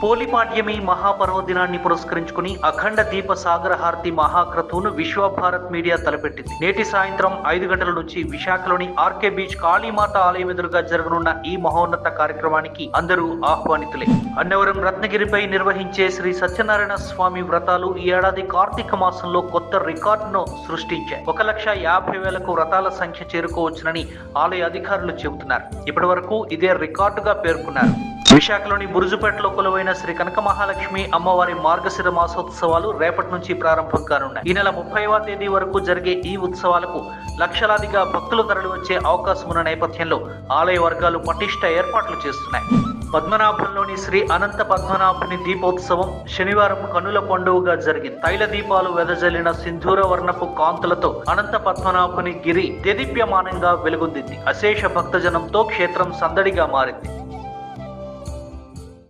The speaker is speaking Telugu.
పోలిపాడ్యమి మహాపర్వదినాన్ని పురస్కరించుకుని అఖండ దీప సాగర హారతి మహాక్రతువును విశ్వభారత్ మీడియా తలపెట్టింది. నేటి సాయంత్రం 5 గంటల నుంచి విశాఖలోని ఆర్కే బీచ్ కాళీమాత ఆలయం ఎదురుగా జరగనున్న ఈ మహోన్నత కార్యక్రమానికి అందరూ ఆహ్వానితులే. అన్నవరం రత్నగిరిపై నిర్వహించే శ్రీ సత్యనారాయణ స్వామి వ్రతాలు ఈ ఏడాది కార్తీక మాసంలో కొత్త రికార్డును సృష్టించాయి. 1,50,000కు వ్రతాల సంఖ్య చేరుకోవచ్చునని ఆలయ అధికారులు చెబుతున్నారు. ఇప్పటి వరకు ఇదే రికార్డుగా పేర్కొన్నారు. విశాఖలోని బురుజుపేటలో కొలువైన శ్రీ కనక మహాలక్ష్మి అమ్మవారి మార్గశిర మాసోత్సవాలు రేపటి నుంచి ప్రారంభం కానున్నాయి. ఈ నెల 30వ తేదీ వరకు జరిగే ఈ ఉత్సవాలకు లక్షలాదిగా భక్తులు తరలివచ్చే అవకాశం ఉన్న నేపథ్యంలో ఆలయ వర్గాలు పటిష్ట ఏర్పాట్లు చేస్తున్నాయి. పద్మనాభంలోని శ్రీ అనంత పద్మనాభుని దీపోత్సవం శనివారం కన్నుల పండుగగా జరిగింది. తైల దీపాలు వెదజల్లిన సింధూర వర్ణపు కాంతులతో అనంత పద్మనాభుని గిరి దేదీప్యమానంగా వెలుగొందింది. అశేష భక్తజనంతో క్షేత్రం సందడిగా మారింది.